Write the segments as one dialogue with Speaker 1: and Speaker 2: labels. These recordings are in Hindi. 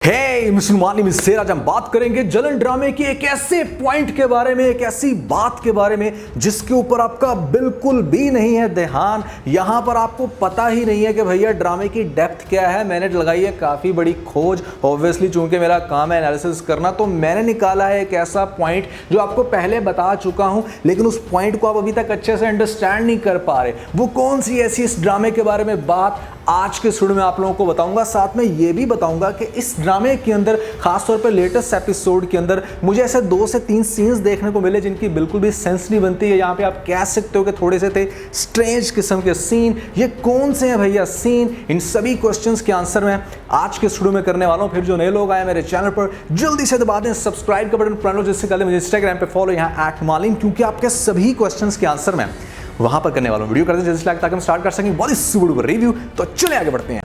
Speaker 1: मुसलमानी से आज हम बात करेंगे जलन ड्रामे की एक ऐसे पॉइंट के बारे में, एक ऐसी बात के बारे में जिसके ऊपर आपका बिल्कुल भी नहीं है ध्यान। यहां पर आपको पता ही नहीं है कि भैया ड्रामे की डेप्थ क्या है। मैंने लगाई है काफी बड़ी खोज, ऑब्वियसली चूंकि मेरा काम है एनालिसिस करना, तो मैंने निकाला है एक ऐसा पॉइंट जो आपको पहले बता चुका हूं, लेकिन उस पॉइंट को आप अभी तक अच्छे से अंडरस्टैंड नहीं कर पा रहे। वो कौन सी ऐसी इस ड्रामे के बारे में बात आज के स्टूडियो में आप लोगों को बताऊंगा। साथ में ये भी बताऊंगा कि इस ड्रामे के अंदर खासतौर पर लेटेस्ट एपिसोड के अंदर मुझे ऐसे 2 से 3 सीन्स देखने को मिले जिनकी बिल्कुल भी सेंस नहीं बनती है। यहाँ पे आप कह सकते हो कि थोड़े से थे स्ट्रेंज किस्म के सीन। ये कौन से हैं भैया सीन? इन सभी क्वेश्चंस के आंसर मैं आज के स्टूडियो में करने वाला हूँ। फिर जो नए लोग आए मेरे चैनल पर, जल्दी से दबा दें सब्सक्राइब का बटन, पुराने लोग जिससे पहले मुझे इंस्टाग्राम पे फॉलो यहाँ @मालिम, क्योंकि आपके सभी क्वेश्चंस के आंसर मैं वहां पर करने वाला हूँ। वीडियो करते हैं जल्दी ताकि हम स्टार्ट कर सकें बहुत ही सुपर रिव्यू। तो चले आगे बढ़ते हैं।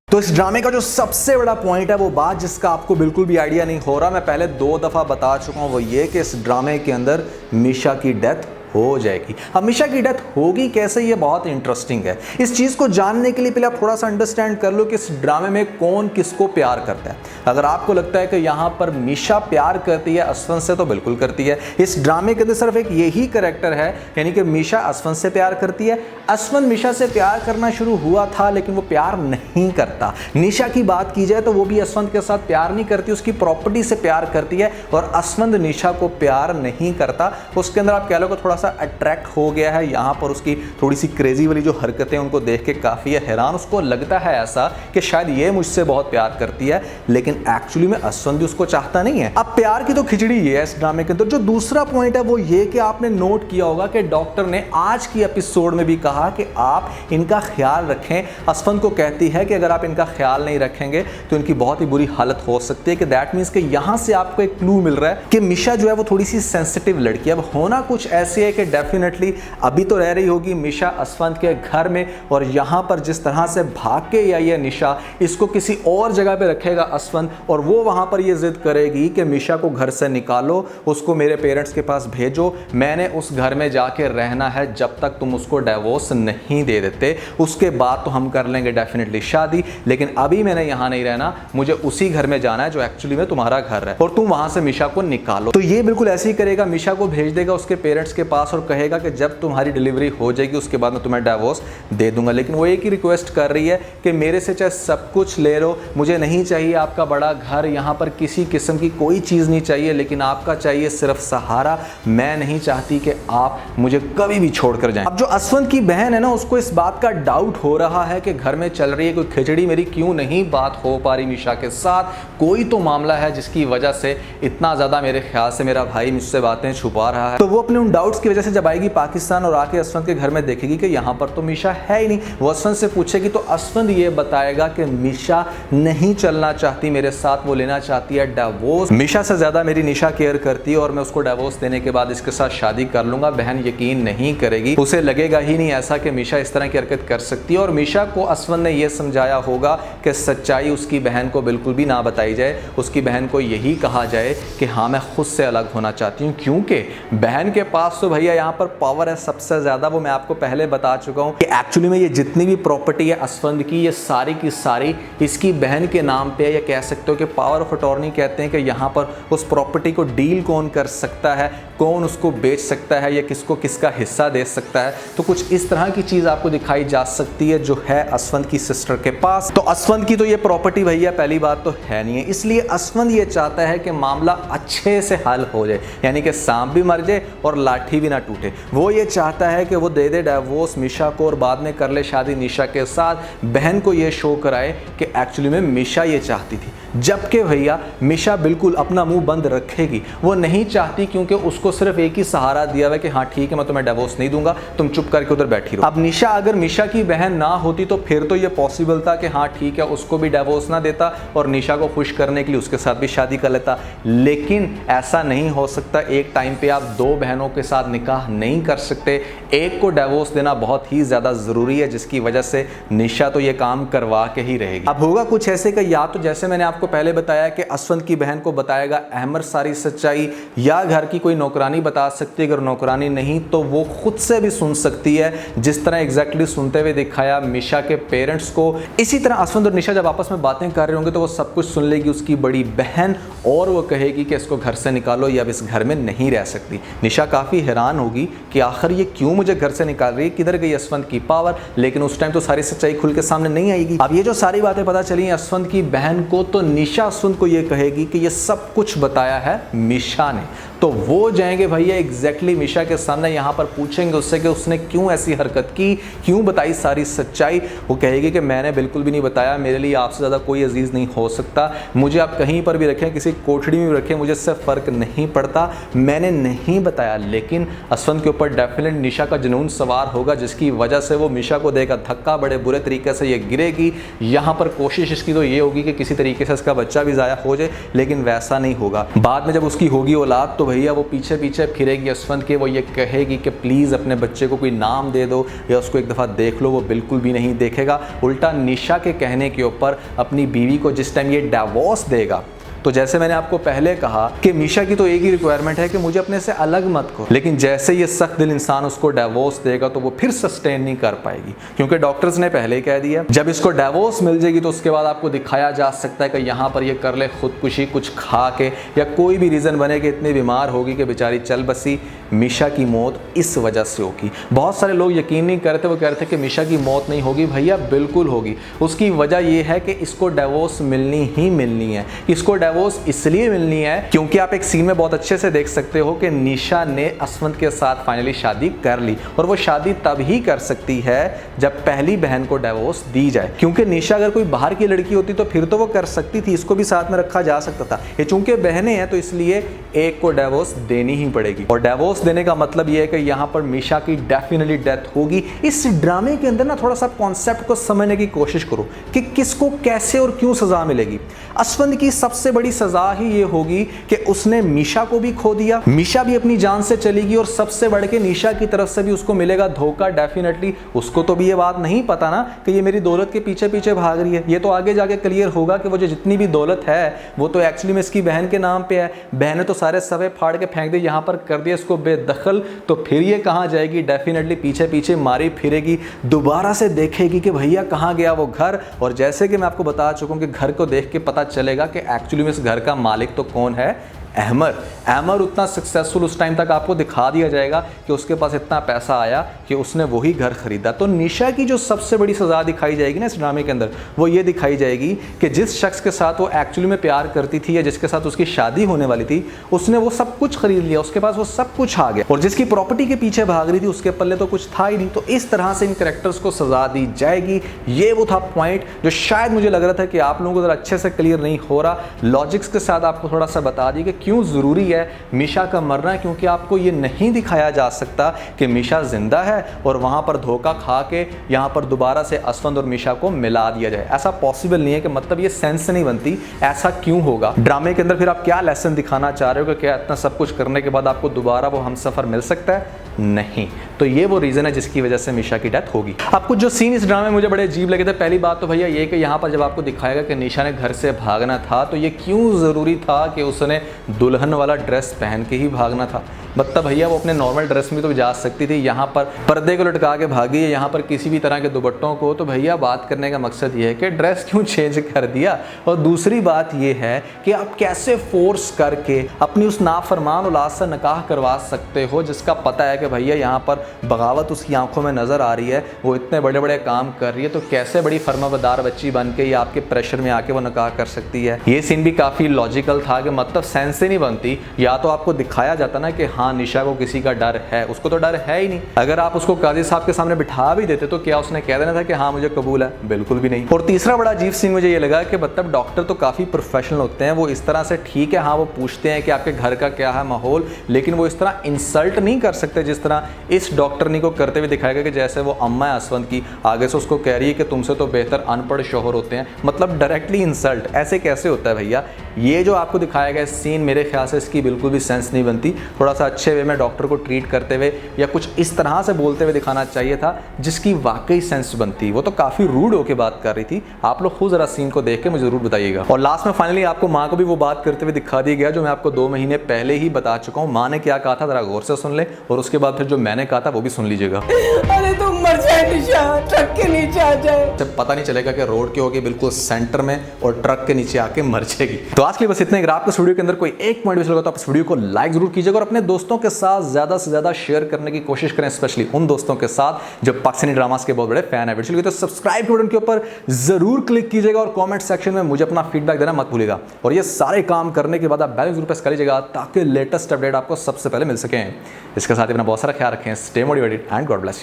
Speaker 1: तो इस ड्रामे का जो सबसे बड़ा पॉइंट है, वो बात जिसका आपको बिल्कुल भी आइडिया नहीं हो रहा, मैं पहले 2 दफा बता चुका हूं, वो ये कि इस ड्रामे के अंदर मीशा की डेथ हो जाएगी। अब मीशा की डेथ होगी कैसे, ये बहुत इंटरेस्टिंग है। इस चीज को जानने के लिए पहले आप थोड़ा सा अंडरस्टैंड कर लो कि इस ड्रामे में कौन किसको प्यार करता है। अगर आपको लगता है कि यहां पर मीशा प्यार करती है असफन से, तो बिल्कुल करती है। इस ड्रामे के अंदर सिर्फ एक यही कैरेक्टर है, यानी कि मीशा असफन से प्यार करती है। असफन मीशा से प्यार करना शुरू हुआ था, लेकिन वो प्यार नहीं करता। निशा की बात की जाए तो वो भी असफन के साथ प्यार नहीं करती, उसकी प्रॉपर्टी से प्यार करती है। और असफन निशा को प्यार नहीं करता, उसके अंदर आप कह लो कि थोड़ा सा अट्रैक्ट हो गया है। यहां पर उसकी थोड़ी सी क्रेजी वाली जो हरकतें, उनको देख के काफी हैरान। उसको लगता है ऐसा कि शायद ये मुझसे बहुत प्यार करती है, लेकिन एक्चुअली में असफन भी उसको चाहता नहीं है। अब प्यार की तो खिचड़ी ये है इस ड्रामे के अंदर। जो दूसरा पॉइंट है वो ये कि आपने नोट किया होगा कि डॉक्टर ने आज की एपिसोड में भी कहा कि आप इनका ख्याल रखें। असफन को कहती है कि अगर आप इनका ख्याल नहीं रखेंगे तो इनकी बहुत ही बुरी हालत हो सकती है। कि दैट मींस कि यहां से आपको एक क्लू मिल रहा है कि मीशा जो है वो थोड़ी सी सेंसिटिव लड़की है। अब होना कुछ ऐसे है कि डेफिनेटली अभी तो रह रही होगी मीशा असफन के घर में, और यहां पर जिस तरह से भाग के आई है निशा, इसको किसी और जगह पे रखेगा असफन, और वो वहां पर ये जिद करेगी कि मीशा को घर से निकालो, उसको मेरे पेरेंट्स के पास भेजो, मैंने उस घर में जाके रहना है जब तक तुम उसको डिवोर्स नहीं दे देते। उसके बाद तो हम कर लेंगे डेफिनेटली शादी, लेकिन अभी मैंने यहां नहीं रहना, मुझे उसी घर में जाना है जो एक्चुअली में तुम्हारा घर है, और तुम वहां से मीशा को निकालो। तो ये बिल्कुल ऐसे ही करेगा, मीशा को भेज देगा उसके पेरेंट्स के पास और कहेगा कि जब तुम्हारी डिलीवरी हो जाएगी उसके बाद मैं तुम्हें डिवोर्स दे दूंगा। लेकिन वो एक ही रिक्वेस्ट कर रही है कि मेरे से चाहे सब कुछ ले लो, मुझे नहीं चाहिए आपका बड़ा घर, यहां पर किसी किस्म की कोई चीज नहीं चाहिए, लेकिन आपका चाहिए सिर्फ सहारा। मैं नहीं चाहती कि आप मुझे कभी भी छोड़कर जाएं। अब जो असफन की बहन है ना, उसको इस बात का डाउट हो रहा है कि घर में चल रही है कोई खिचड़ी, मेरी क्यों नहीं बात हो पा रही मीशा के साथ। कोई तो मामला है जिसकी वजह से इतना ज्यादा मेरे ख्याल से मेरा भाई मुझसे बातें छुपा रहा है। तो वो अपने उन डाउट्स की वजह से जब आएगी पाकिस्तान और आके असफन के घर में देखेगी कि यहाँ पर तो मीशा है ही नहीं, वो असफन से पूछेगी तो असफन ये बताएगा कि मीशा नहीं चलना चाहती मेरे साथ, वो लेना चाहती है डिवोर्स। मीशा से ज्यादा मेरी निशा केयर करती है और मैं उसको डिवोर्स देने के बाद इसके साथ शादी कर लूंगा। बहन यकीन नहीं करेगी, उसे लगेगा ही नहीं ऐसा कि मीशा इस तरह की हरकत कर सकती है। और मीशा को असफन ने यह समझाया होगा कि सच्चाई उसकी बहन को बिल्कुल भी ना बताई जाए, उसकी बहन को यही कहा जाए कि हाँ मैं खुद से अलग होना चाहती हूँ, क्योंकि बहन के पास तो भैया यहाँ पर पावर है सबसे ज्यादा। वो मैं आपको पहले बता चुका हूं कि एक्चुअली में ये जितनी भी प्रॉपर्टी है असफन की, ये सारी की सारी इसकी बहन के नाम पे है। ये कह सकते हो कि पावर ऑफ अटॉर्नी कहते हैं कि यहाँ पर उस प्रॉपर्टी को डील कौन कर सकता है, कौन उसको बेच सकता है, या किसको किसका हिस्सा दे सकता है। तो कुछ इस तरह की चीज आपको दिखाई जा सकती है जो है असफन की सिस्टर के पास। तो असफन की तो ये प्रॉपर्टी भैया पहली बात तो है नहीं है, इसलिए असफन ये चाहता है कि मामला अच्छे से हल हो जाए, यानी कि सांप भी मर जाए और लाठी भी ना टूटे। वो ये चाहता है कि वो दे दे डिवोर्स मीशा को और बाद में कर ले शादी निशा के साथ। बहन को ये शो कराए कि एक्चुअली में मीशा ये चाहती थी, जबकि भैया मीशा बिल्कुल अपना मुंह बंद रखेगी। वो नहीं चाहती, क्योंकि उसको सिर्फ एक ही सहारा दिया हुआ है कि हाँ ठीक है मैं तुम्हें डिवोर्स नहीं दूंगा, तुम चुप करके उधर बैठी रहो। अब निशा अगर मीशा की बहन ना होती तो फिर तो ये पॉसिबल था कि हाँ ठीक है उसको भी डिवोर्स ना देता और निशा को खुश करने के लिए उसके साथ भी शादी कर लेता, लेकिन ऐसा नहीं हो सकता। एक टाइम पे आप 2 बहनों के साथ निकाह नहीं कर सकते। एक को डिवोर्स देना बहुत ही ज़्यादा ज़रूरी है, जिसकी वजह से निशा तो ये काम करवा के ही रहेगी। अब होगा कुछ ऐसे का, या तो जैसे मैंने आपको पहले बताया कि असवंत की बहन को बताएगा अहमर सारी सच्चाई, या घर की कोई नौकरानी बता सकती है। अगर नौकरानी नहीं तो वो खुद से भी सुन सकती है, जिस तरह एग्जैक्टली सुनते हुए दिखाया मिशा के पेरेंट्स को। इसी तरह असवंत और निशा जब आपस में बातें कर रहे होंगे तो वो सब कुछ सुन लेगी उसकी बड़ी बहन, और वो कहेगी कि इसको घर से निकालो, या अब इस घर में नहीं रह सकती। निशा काफ़ी हैरान होगी कि आखिर ये क्यों मुझे घर से निकाल रही है, किधर गई असवंत की पावर। लेकिन उस टाइम तो सारी सच्चाई खुल के सामने नहीं आएगी। अब ये जो सारी बातें पता चली असवंत की बहन को, तो निशा असवंत को ये कहेगी कि ये सब कुछ बताया है मिशा ने। तो वो जाएंगे भैया एग्जैक्टली मिशा के सामने, यहाँ पर पूछेंगे उससे कि उसने क्यों ऐसी हरकत की, क्यों बताई सारी सच्चाई। वो कहेगी कि मैंने बिल्कुल भी नहीं बताया, मेरे लिए आपसे ज़्यादा कोई अजीज़ नहीं हो सकता, मुझे आप कहीं पर भी रखें, किसी कोठड़ी में भी रखें, मुझे इससे फ़र्क नहीं पड़ता, मैंने नहीं बताया। लेकिन असवंत के ऊपर डेफिनेट निशा का जुनून सवार होगा, जिसकी वजह से वो मिशा को देगा धक्का, बड़े बुरे तरीके से ये गिरेगी। यहाँ पर कोशिश इसकी तो ये होगी कि किसी तरीके से इसका बच्चा भी ज़ाया हो जाए, लेकिन वैसा नहीं होगा। बाद में जब उसकी होगी औलाद तो भैया वो पीछे पीछे फिरेगी असवंत के, वो ये कहेगी कि प्लीज़ अपने बच्चे को कोई नाम दे दो या उसको एक दफ़ा देख लो। वो बिल्कुल भी नहीं देखेगा, उल्टा निशा के कहने के ऊपर अपनी बीवी को जिस टाइम ये डिवोर्स देगा, तो जैसे मैंने आपको पहले कहा कि मिशा की तो एक ही रिक्वायरमेंट है कि मुझे अपने से अलग मत करो, लेकिन जैसे ये सख्त दिल इंसान उसको डिवोर्स देगा तो वो फिर सस्टेन नहीं कर पाएगी, क्योंकि डॉक्टर्स ने पहले ही कह दिया जब इसको डिवोर्स मिल जाएगी तो उसके बाद आपको दिखाया जा सकता है कि यहाँ पर ये कर ले खुदकुशी कुछ खा के, या कोई भी रीज़न बने कि इतनी बीमार होगी कि बेचारी चल बसी। मिशा की मौत इस वजह से होगी। बहुत सारे लोग यकीन नहीं करते, वो कह रहे थे कि मिशा की मौत नहीं होगी। भैया बिल्कुल होगी। उसकी वजह ये है कि इसको डिवोर्स मिलनी ही मिलनी है। इसको डिवोर्स इसलिए मिलनी है क्योंकि आप एक सीन में बहुत अच्छे से देख सकते हो कि निशा ने असवंत के साथ फाइनली शादी कर ली, और वो शादी तब ही कर सकती है जब पहली बहन को डिवोर्स दी जाए। क्योंकि निशा अगर कोई बाहर की लड़की होती तो फिर तो वो कर सकती थी, इसको भी साथ में रखा जा सकता था। ये चूंकि बहनें हैं तो इसलिए एक को डिवोर्स देनी ही पड़ेगी, और डिवोर्स देने का मतलब ये है कि यहाँ पर मिशा की डेफिनेटली डेथ होगी। इस ड्रामे के अंदर ना थोड़ा सा कॉन्सेप्ट को समझने की कोशिश करो कि किसको कैसे और क्यों सजा मिलेगी। असवंत की सबसे बड़ी सजा ही ये होगी कि उसने मिशा को भी खो दिया, मिशा भी अपनी जान से चलेगी, और सबसे बढ़ के निशा की तरफ से भी उसको मिलेगा धोखा। डेफिनेटली उसको तो भी ये बात नहीं पता ना कि ये मेरी दौलत के पीछे पीछे भाग रही है। ये तो आगे जाके क्लियर होगा कि वो जो जितनी भी दौलत है वो तो एक्चुअली में इसकी बहन के नाम पे है। बहन ने तो सारे सवे फाड़ के फेंक दिए, यहाँ पर कर दिया इसको बेदखल, तो फिर ये कहाँ जाएगी? डेफिनेटली पीछे पीछे मारी फिरेगी, दोबारा से देखेगी कि भैया कहाँ गया वो घर। और जैसे कि मैं आपको बता चुका हूँ कि घर को देख के पता चलेगा कि एक्चुअली में इस घर का मालिक तो कौन है? अहमर उतना सक्सेसफुल उस टाइम तक आपको दिखा दिया जाएगा कि उसके पास इतना पैसा आया कि उसने वही घर खरीदा। तो निशा की जो सबसे बड़ी सजा दिखाई जाएगी ना इस ड्रामे के अंदर, वो ये दिखाई जाएगी कि जिस शख्स के साथ वो एक्चुअली में प्यार करती थी या जिसके साथ उसकी शादी होने वाली थी, उसने वो सब कुछ खरीद लिया, उसके पास वो सब कुछ आ गया, और जिसकी प्रॉपर्टी के पीछे भाग रही थी उसके पल्ले तो कुछ था ही नहीं। तो इस तरह से इन कैरेक्टर्स को सजा दी जाएगी। ये वो था पॉइंट जो शायद मुझे लग रहा था कि आप लोगों को जरा अच्छे से क्लियर नहीं हो रहा। लॉजिक्स के साथ आपको थोड़ा सा बता दी कि क्यों ज़रूरी है मिशा का मरना, क्योंकि आपको ये नहीं दिखाया जा सकता कि मिशा जिंदा है और वहाँ पर धोखा खा के यहाँ पर दोबारा से असवंत और मिशा को मिला दिया जाए। ऐसा पॉसिबल नहीं है, कि मतलब ये सेंस नहीं बनती। ऐसा क्यों होगा ड्रामे के अंदर? फिर आप क्या लेसन दिखाना चाह रहे हो कि क्या इतना सब कुछ करने के बाद आपको दोबारा वो हमसफर मिल सकता है? नहीं। तो ये वो रीज़न है जिसकी वजह से मिशा की डेथ होगी। अब कुछ जो सीन इस ड्रामे में मुझे बड़े अजीब लगे थे, पहली बात तो भैया ये कि यहाँ पर जब आपको दिखाएगा कि निशा ने घर से भागना था, तो ये क्यों ज़रूरी था कि उसने दुल्हन वाला ड्रेस पहन के ही भागना था? मतलब भैया वो अपने नॉर्मल ड्रेस में तो जा सकती थी, यहाँ पर पर्दे को लटका के भागी है, यहाँ पर किसी भी तरह के दुपट्टों को। तो भैया बात करने का मकसद ये है कि ड्रेस क्यों चेंज कर दिया? और दूसरी बात ये है कि आप कैसे फोर्स करके अपनी उस नाफरमान औलाद से निकाह करवा सकते हो, जिसका पता है कि भैया यहाँ पर बगावत उसकी आंखों में नज़र आ रही है, वो इतने बड़े बड़े काम कर रही है, तो कैसे बड़ी फर्माबरदार बच्ची बन के या आपके प्रेशर में आके वो निकाह कर सकती है? ये सीन भी काफ़ी लॉजिकल था कि मतलब सेंस ही नहीं बनती। या तो आपको दिखाया जाता ना कि हाँ निशा को किसी का डर है, उसको तो डर है ही नहीं। अगर आप उसको काजी साहब के सामने बिठा भी देते तो क्या उसने कह देना था कि हाँ मुझे कबूल है? बिल्कुल भी नहीं। और तीसरा बड़ा अजीब सीन मुझे ये लगा कि मतलब डॉक्टर तो काफ़ी प्रोफेशनल होते हैं, वो इस तरह से ठीक है हाँ वो पूछते हैं कि आपके घर का क्या है माहौल, लेकिन वो इस तरह इंसल्ट नहीं कर सकते जिस तरह इस डॉक्टरनी को करते हुए दिखाएगा कि जैसे वो अम्मा है असवंत की, आगे से उसको कह रही है कि तुमसे तो बेहतर अनपढ़ शोहर होते हैं। मतलब डायरेक्टली इंसल्ट ऐसे कैसे होता है भैया? ये जो आपको दिखाया गया सीन, मेरे ख्याल से इसकी बिल्कुल भी सेंस नहीं बनती। थोड़ा सा अच्छे वे में डॉक्टर को ट्रीट करते हुए या कुछ इस तरह से बोलते हुए दिखाना चाहिए था जिसकी वाकई सेंस बनती। वो तो काफ़ी रूड होकर बात कर रही थी। आप लोग खुद ज़रा सीन को देख के मुझे ज़रूर बताइएगा। और लास्ट में फाइनली आपको माँ को भी वो बात करते हुए दिखा दिया गया जो मैं आपको 2 महीने पहले ही बता चुका हूँ। माँ ने क्या कहा था ज़रा गौर से सुन ले, और उसके बाद फिर जो मैंने कहा था वो भी सुन लीजिएगा।
Speaker 2: अरे तुम मर जाए निशा, ट्रक के नीचे आ जाए।
Speaker 1: जब पता नहीं चलेगा कि रोड के होगी बिल्कुल सेंटर में और ट्रक के नीचे आके मर जाएगी। तो आज के लिए बस इतना ही। अगर आपको इस वीडियो के अंदर कोई एक पॉइंट भी लगा तो आप इस वीडियो को लाइक जरूर कीजिएगा और अपने दोस्तों के साथ ज्यादा से ज्यादा शेयर करने की कोशिश करें, स्पेशली उन दोस्तों के साथ जो पाकिस्तानी ड्रामास के बहुत बड़े फैन है। चलिए तो सब्सक्राइब बटन के ऊपर जरूर क्लिक कीजिएगा और कमेंट सेक्शन में मुझे अपना फीडबैक देना मत भूलिएगा। और ये सारे काम करने के बाद आप बेल जरूर प्रेस कर लीजिएगा ताकि लेटेस्ट अपडेट आपको सबसे पहले मिल सकें। इसके साथ ही अपना बहुत सारा ख्याल रखें। Stay motivated and God bless.